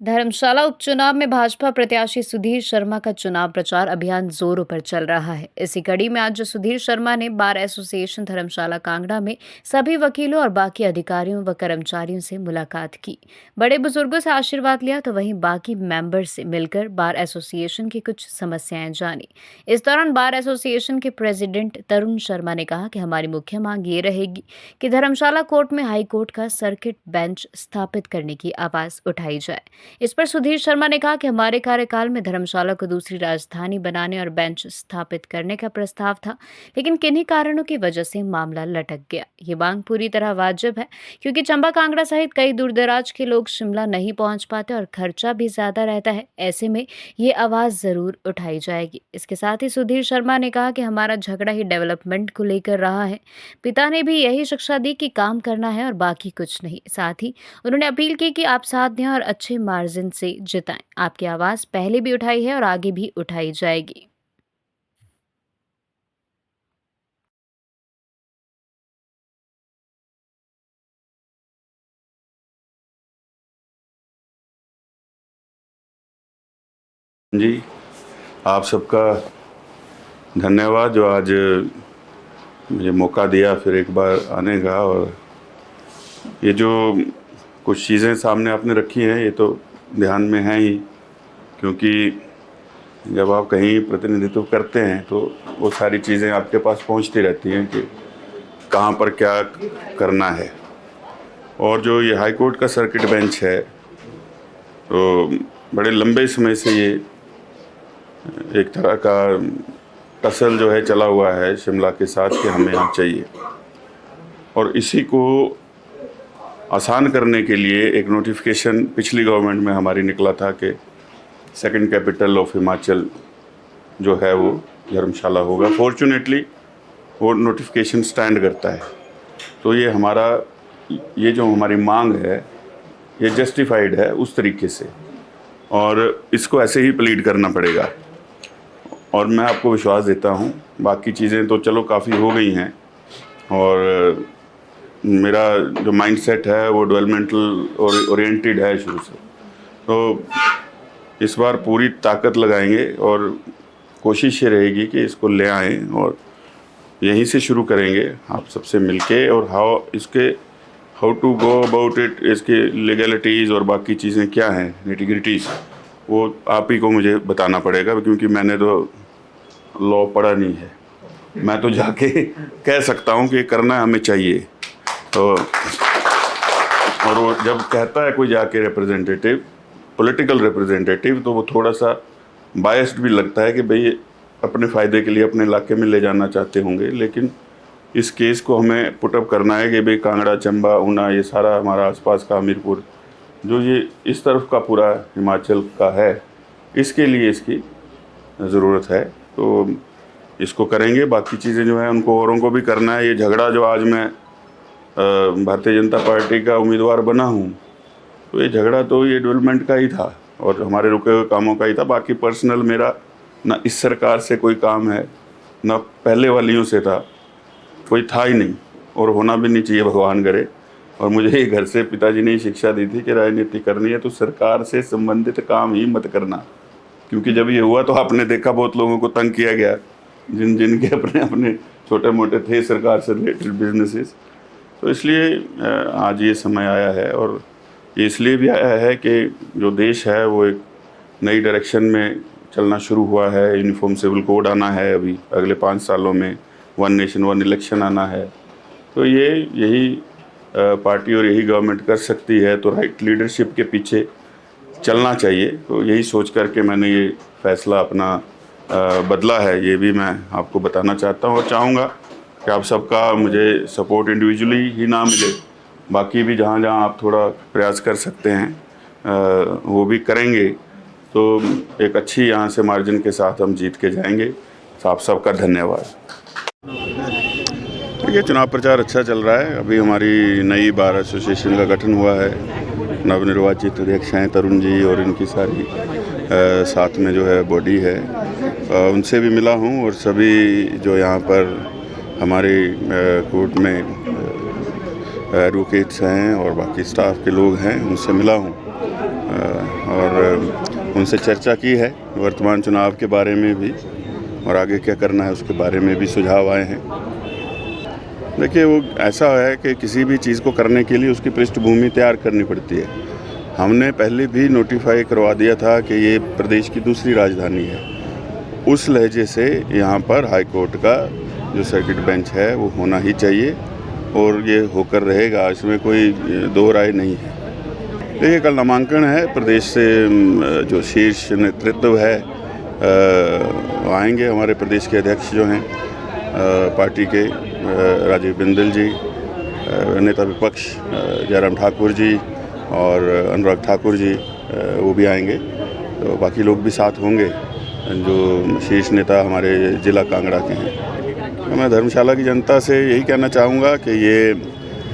धर्मशाला उपचुनाव में भाजपा प्रत्याशी सुधीर शर्मा का चुनाव प्रचार अभियान जोरों पर चल रहा है। इसी कड़ी में आज सुधीर शर्मा ने बार एसोसिएशन धर्मशाला कांगड़ा में सभी वकीलों और बाकी अधिकारियों व कर्मचारियों से मुलाकात की। बड़े बुजुर्गों से आशीर्वाद लिया तो वहीं बाकी मेंबर से मिलकर बार एसोसिएशन की कुछ समस्याएं जानी। इस दौरान बार एसोसिएशन के प्रेसिडेंट तरुण शर्मा ने कहा कि हमारी मुख्य मांग ये रहेगी कि धर्मशाला कोर्ट में हाई कोर्ट का सर्किट बेंच स्थापित करने की आवाज उठाई जाए। इस पर सुधीर शर्मा ने कहा कि हमारे कार्यकाल में धर्मशाला को दूसरी राजधानी बनाने और बेंच स्थापित करने का प्रस्ताव था, लेकिन किन्हीं कारणों की वजह से मामला लटक गया। ये मांग पूरी तरह वाजिब है, क्योंकि चंबा कांगड़ा सहित कई दूरदराज के लोग शिमला नहीं पहुंच पाते और खर्चा भी ज्यादा रहता है। ऐसे में ये आवाज जरूर उठाई जाएगी। इसके साथ ही सुधीर शर्मा ने कहा कि हमारा झगड़ा ही डेवलपमेंट को लेकर रहा है। पिता ने भी यही शिक्षा दी कि काम करना है और बाकी कुछ नहीं। साथ ही उन्होंने अपील की कि आप साथ दें और अच्छे मार्जिन से जिताएं। आपकी आवाज पहले भी उठाई है और आगे भी उठाई जाएगी। जी, आप सबका धन्यवाद जो आज मुझे मौका दिया फिर एक बार आने का। और ये जो कुछ चीज़ें सामने आपने रखी हैं ये तो ध्यान में हैं ही, क्योंकि जब आप कहीं प्रतिनिधित्व करते हैं तो वो सारी चीज़ें आपके पास पहुंचती रहती हैं कि कहाँ पर क्या करना है। और जो ये हाई कोर्ट का सर्किट बेंच है तो बड़े लंबे समय से ये एक तरह का टसल जो है चला हुआ है शिमला के साथ कि हमें यहाँ चाहिए। और इसी को आसान करने के लिए एक नोटिफिकेशन पिछली गवर्नमेंट में हमारी निकला था कि सेकंड कैपिटल ऑफ हिमाचल जो है वो धर्मशाला होगा। फॉर्चुनेटली वो नोटिफिकेशन स्टैंड करता है। तो ये हमारा ये जो हमारी मांग है ये जस्टिफाइड है उस तरीके से, और इसको ऐसे ही प्लीड करना पड़ेगा। और मैं आपको विश्वास देता हूँ, बाकी चीज़ें तो चलो काफ़ी हो गई हैं और मेरा जो माइंडसेट है वो डेवलपमेंटल और ओरिएंटेड है शुरू से। तो इस बार पूरी ताकत लगाएंगे और कोशिश ये रहेगी कि इसको ले आएँ और यहीं से शुरू करेंगे आप सबसे मिलके। और how to go about it, इसके लीगलिटीज़ और बाकी चीज़ें क्या हैं, निटी-ग्रिटीज़, वो आप ही को मुझे बताना पड़ेगा, क्योंकि मैंने तो लॉ पढ़ा नहीं है। मैं तो जाके कह सकता हूँ कि करना हमें चाहिए। तो और वो जब कहता है कोई जाके रिप्रेजेंटेटिव, पॉलिटिकल रिप्रेजेंटेटिव, तो वो थोड़ा सा बायस्ड भी लगता है कि भाई अपने फ़ायदे के लिए अपने इलाके में ले जाना चाहते होंगे। लेकिन इस केस को हमें पुटअप करना है कि भाई कांगड़ा, चंबा, ऊना, ये सारा हमारा आसपास का हमीरपुर जो ये इस तरफ का पूरा हिमाचल का है, इसके लिए इसकी ज़रूरत है। तो इसको करेंगे। बाकी चीज़ें जो हैं उनको औरों को भी करना है। ये झगड़ा जो आज मैं भारतीय जनता पार्टी का उम्मीदवार बना हूँ, तो ये झगड़ा तो ये डेवलपमेंट का ही था और हमारे रुके हुए कामों का ही था। बाकी पर्सनल मेरा ना इस सरकार से कोई काम है, ना पहले वालियों से था, कोई था ही नहीं और होना भी नहीं चाहिए, भगवान करे। और मुझे ये घर से पिताजी ने ही शिक्षा दी थी कि राजनीति करनी है तो सरकार से संबंधित काम ही मत करना, क्योंकि जब ये हुआ तो आपने देखा बहुत लोगों को तंग किया गया, जिनके अपने अपने छोटे मोटे थे सरकार से रिलेटेड बिजनेसेस। तो इसलिए आज ये समय आया है, और ये इसलिए भी आया है कि जो देश है वो एक नई डायरेक्शन में चलना शुरू हुआ है। यूनिफॉर्म सिविल कोड आना है अभी अगले 5 सालों में, 1 नेशन 1 इलेक्शन आना है। तो यही पार्टी और यही गवर्नमेंट कर सकती है, तो राइट लीडरशिप के पीछे चलना चाहिए। तो यही सोच करके मैंने ये फैसला अपना बदला है, ये भी मैं आपको बताना चाहता हूँ। और चाहूँगा कि आप सबका मुझे सपोर्ट इंडिविजुअली ही ना मिले, बाकी भी जहाँ जहाँ आप थोड़ा प्रयास कर सकते हैं वो भी करेंगे, तो एक अच्छी यहाँ से मार्जिन के साथ हम जीत के जाएंगे। तो आप सबका धन्यवाद। ये चुनाव प्रचार अच्छा चल रहा है। अभी हमारी नई बार एसोसिएशन का गठन हुआ है, नवनिर्वाचित अध्यक्ष हैं तरुण जी और इनकी सारी साथ में जो है बॉडी है, उनसे भी मिला हूँ। और सभी जो यहाँ पर हमारे कोर्ट में एडवोकेट्स हैं और बाकी स्टाफ के लोग हैं, उनसे मिला हूँ। उनसे चर्चा की है वर्तमान चुनाव के बारे में भी, और आगे क्या करना है उसके बारे में भी सुझाव आए हैं। देखिए, वो ऐसा है कि किसी भी चीज़ को करने के लिए उसकी पृष्ठभूमि तैयार करनी पड़ती है। हमने पहले भी नोटिफाई करवा दिया था कि ये प्रदेश की दूसरी राजधानी है। उस लहजे से यहाँ पर हाई कोर्ट का जो सर्किट बेंच है वो होना ही चाहिए, और ये होकर रहेगा, इसमें कोई दो राय नहीं है। देखिए, कल नामांकन है, प्रदेश से जो शीर्ष नेतृत्व है आएंगे। हमारे प्रदेश के अध्यक्ष जो हैं पार्टी के राजीव बिंदल जी, नेता विपक्ष जयराम ठाकुर जी और अनुराग ठाकुर जी, वो भी आएंगे। तो बाकी लोग भी साथ होंगे जो शीर्ष नेता हमारे ज़िला कांगड़ा के हैं। मैं धर्मशाला की जनता से यही कहना चाहूँगा कि ये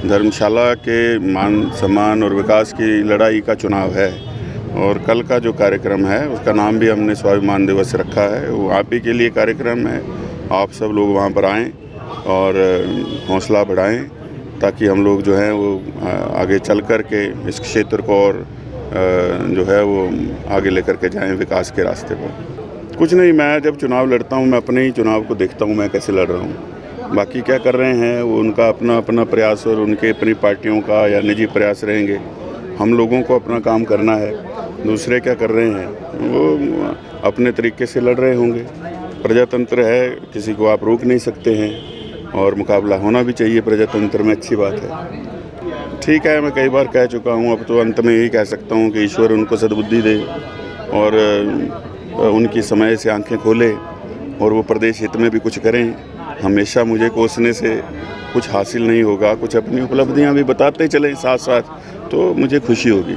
धर्मशाला के मान सम्मान और विकास की लड़ाई का चुनाव है, और कल का जो कार्यक्रम है उसका नाम भी हमने स्वाभिमान दिवस रखा है। वो आप ही के लिए कार्यक्रम है। आप सब लोग वहाँ पर आएँ और हौसला बढ़ाएं, ताकि हम लोग जो हैं वो आगे चल कर के इस क्षेत्र को और जो है वो आगे लेकर के जाएं विकास के रास्ते पर। कुछ नहीं, मैं जब चुनाव लड़ता हूं मैं अपने ही चुनाव को देखता हूं मैं कैसे लड़ रहा हूं। बाकी क्या कर रहे हैं वो उनका अपना अपना प्रयास और उनके अपनी पार्टियों का या निजी प्रयास रहेंगे। हम लोगों को अपना काम करना है। दूसरे क्या कर रहे हैं वो अपने तरीके से लड़ रहे होंगे। प्रजातंत्र है, किसी को आप रोक नहीं सकते हैं, और मुकाबला होना भी चाहिए प्रजातंत्र में, अच्छी बात है। ठीक है, मैं कई बार कह चुका हूँ, अब तो अंत में यही कह सकता हूँ कि ईश्वर उनको सद्बुद्धि दे और उनकी समय से आंखें खोले और वो प्रदेश हित में भी कुछ करें। हमेशा मुझे कोसने से कुछ हासिल नहीं होगा, कुछ अपनी उपलब्धियाँ भी बताते चलें साथ साथ, तो मुझे खुशी होगी।